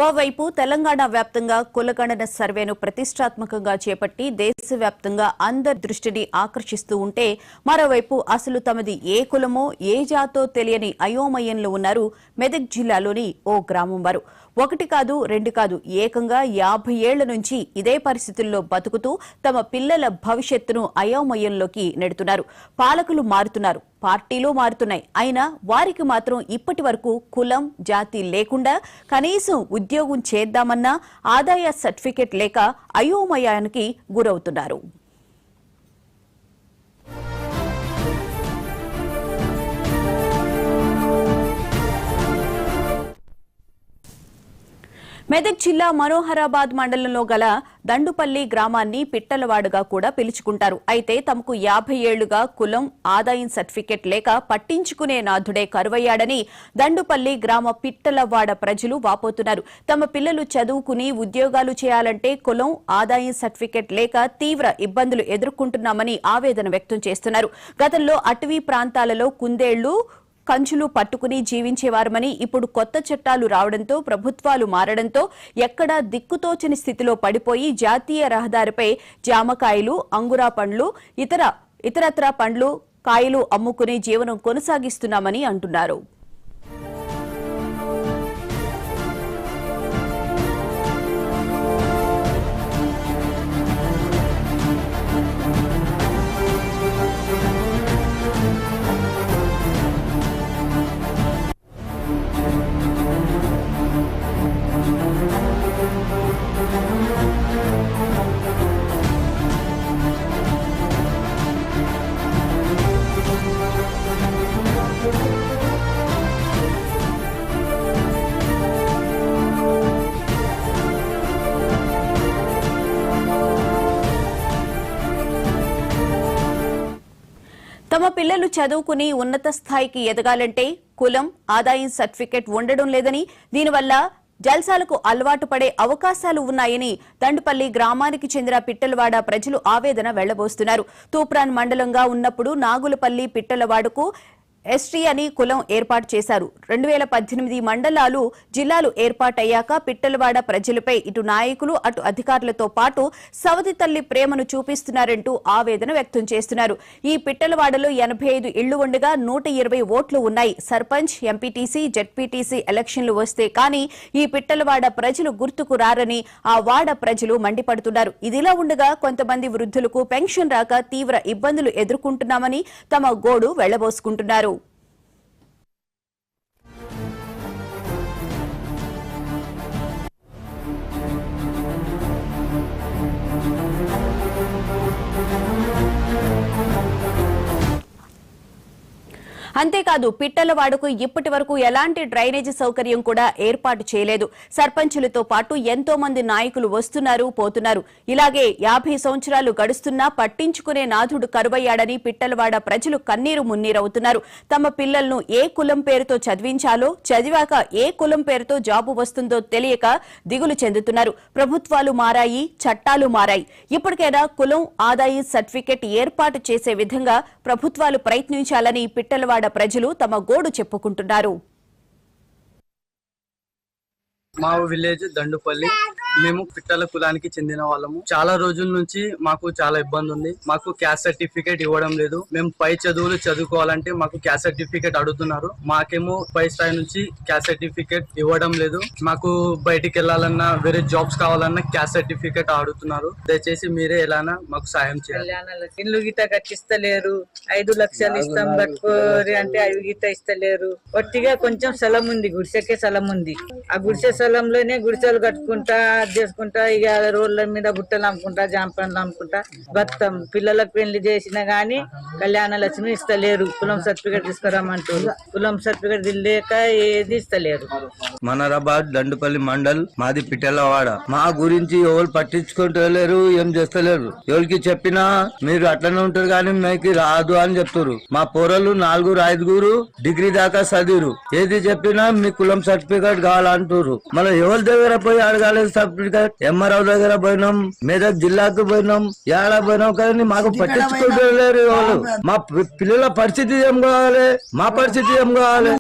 ఓవైపు తెలంగాణ వ్యాప్తంగా కులగణన సర్వేను ప్రతిష్టాత్మకంగా చేపట్టి దేశవ్యాప్తంగా అందరి దృష్టిని ఆకర్షిస్తూ ఉంటే మరోవైపు అసలు తమది ఏ కులమో ఏ జాతో తెలియని అయోమయంలో ఉన్నారు మెదక్ జిల్లాలోని ఓ గ్రామం వారు. ఒకటి కాదు రెండు కాదు ఏకంగా 50 ఏళ్ల నుంచి ఇదే పరిస్థితుల్లో బతుకుతూ తమ పిల్లల భవిష్యత్తును అయోమయంలోకి నెడుతున్నారు. పాలకులు మారుతున్నారు, పార్టీలు మారుతున్నాయి. అయినా వారికి మాత్రం ఇప్పటి వరకు కులం జాతి లేకుండా కనీసం ఉద్యోగం చేద్దామన్నా ఆదాయ సర్టిఫికెట్ లేక అయోమయానికి గురవుతున్నారు. మెదక్ జిల్లా మనోహరాబాద్ మండలంలో గల దండుపల్లి గ్రామాన్ని పిట్టలవాడగా కూడా పిలుచుకుంటారు. అయితే తమకు 50 ఏళ్లుగా కులం ఆదాయం సర్టిఫికెట్ లేక పట్టించుకునే నాథుడే కరువయ్యాడని దండుపల్లి గ్రామ పిట్టలవాడ ప్రజలు వాపోతున్నారు. తమ పిల్లలు చదువుకుని ఉద్యోగాలు చేయాలంటే కులం ఆదాయం సర్టిఫికెట్ లేక తీవ్ర ఇబ్బందులు ఎదుర్కొంటున్నామని ఆవేదన వ్యక్తం చేస్తున్నారు. గతంలో అటవీ ప్రాంతాలలో కుందేళ్లు కంచులు పట్టుకుని జీవించేవారమని ఇప్పుడు కొత్త చట్టాలు రావడంతో ప్రభుత్వాలు మారడంతో ఎక్కడా దిక్కుతోచని స్థితిలో పడిపోయి జాతీయ రహదారిపై జామకాయలు, అంగురా పండ్లు, ఇతరత్రా పండ్లు, కాయలు అమ్ముకుని జీవనం కొనసాగిస్తున్నామని అంటున్నారు. తమ పిల్లలు చదువుకుని ఉన్నత స్థాయికి ఎదగాలంటే కులం ఆదాయం సర్టిఫికెట్ ఉండడం లేదని, దీనివల్ల జల్సాలకు అలవాటు పడే అవకాశాలు ఉన్నాయని దండుపల్లి గ్రామానికి చెందిన పిట్టలవాడ ప్రజలు ఆవేదన వెళ్లబోస్తున్నారు. తూప్రాన్ మండలంగా ఉన్నప్పుడు నాగులపల్లి పిట్టలవాడకు ఎస్టీ అని కులం ఏర్పాటు చేశారు. 2018 మండలాలు జిల్లాలు ఏర్పాటయ్యాక పిట్టలవాడ ప్రజలపై ఇటు నాయకులు అటు అధికారులతో పాటు సవతి తల్లి ప్రేమను చూపిస్తున్నారంటూ ఆవేదన వ్యక్తం చేస్తున్నారు. ఈ పిట్టలవాడలో 85 ఇళ్లు ఉండగా 120 ఓట్లు ఉన్నాయి. సర్పంచ్, ఎంపీటీసీ, జెడ్పీటీసీ ఎలక్షన్లు వస్తే కానీ ఈ పిట్టలవాడ ప్రజలు గుర్తుకు రారని ఆ వాడ ప్రజలు మండిపడుతున్నారు. ఇదిలా ఉండగా కొంతమంది వృద్ధులకు పెన్షన్ రాక తీవ్ర ఇబ్బందులు ఎదుర్కొంటున్నామని తమ గోడు వెళ్లబోసుకుంటున్నారు. అంతేకాదు పిట్టలవాడకు ఇప్పటి వరకు ఎలాంటి డ్రైనేజీ సౌకర్యం కూడా ఏర్పాటు చేయలేదు. సర్పంచులతో పాటు ఎంతో మంది నాయకులు వస్తున్నారు, పోతున్నారు. ఇలాగే 50 సంవత్సరాలు గడుస్తున్నా పట్టించుకునే నాథుడు కరువయ్యాడని పిట్టలవాడ ప్రజలు కన్నీరు మున్నీరవుతున్నారు. తమ పిల్లలను ఏ కులం పేరుతో చదివించాలో, చదివాక ఏ కులం పేరుతో జాబు వస్తుందో తెలియక దిగులు చెందుతున్నారు. ప్రభుత్వాలు మారాయి, చట్టాలు మారాయి. ఇప్పటికైనా కులం ఆదాయం సర్టిఫికెట్ ఏర్పాటు చేసే విధంగా ప్రభుత్వాలు ప్రయత్నించాలని పిట్టలవాడ ప్రజలు తమ గోడు చెప్పుకుంటున్నారు. మా విలేజ్ దండుపల్లి. మేము పిట్టల కులానికి చెందిన వాళ్ళము. చాలా రోజుల నుంచి మాకు చాలా ఇబ్బంది ఉంది. మాకు క్యాస్ట్ సర్టిఫికేట్ ఇవ్వడం లేదు. మేము పై చదువులు చదువుకోవాలంటే మాకు క్యాస్ట్ సర్టిఫికేట్ అడుగుతున్నారు. మాకేమో పై స్థాయి నుంచి క్యాస్ట్ సర్టిఫికేట్ ఇవ్వడం లేదు. మాకు బయటికి వెళ్ళాలన్నా, వేరే జాబ్స్ కావాలన్నా క్యాస్ట్ సర్టిఫికేట్ అడుగుతున్నారు. దయచేసి మీరే ఎలానా మాకు సాయం చేయాలి. ఇల్లు గీత కట్టిస్తలేరు. 5 లక్షలు ఇస్తాం కట్టుకోరి అంటే 5 గీత ఇస్తలేరు. ఒట్టిగా కొంచెం స్థలం ఉంది, గుడిసెకే స్థలం ఉంది. ఆ గుడిసె స్థలంలోనే గుడిసెలు కట్టుకుంటా చేసుకుంటా ఇక రోడ్ల మీద బుట్టలు అమ్ముకుంటా, జాంపన్లు అమ్ముకుంటా బతాం. పిల్లలకు పెళ్లి చేసినా గానీ కళ్యాణ లక్ష్మి ఇస్తలేరు. కులం సర్టిఫికేట్ తీసుకురామంటారు. కులం సర్టిఫికేట్ లేక ఏది ఇస్తలేరు. మనోహరాబాద్ దండుపల్లి మండల్ మాది పిట్టలవాడ. మా గురించి ఎవరు పట్టించుకుంటలేరు, ఏం చేస్తలేరు. ఎవరికి చెప్పినా మీరు అట్లనే ఉంటారు కానీ మీకు రాదు అని చెప్తారు. మా పోరలు 4-5 డిగ్రీ దాకా చదివారు. ఏది చెప్పినా మీ కులం సర్టిఫికేట్ కావాలంటారు. మళ్ళీ ఎవరి దగ్గర పోయి అడగాలి సర్టిఫికేట్? ఎంఆర్ఓ దగ్గర పోయినాం, మెదక్ జిల్లాకు పోయినాం, ఏడ పోయినాం కానీ మాకు పట్టించుకుంటలేరు. మా పిల్లల పరిస్థితి ఏం కావాలి, మా పరిస్థితి ఏం కావాలి?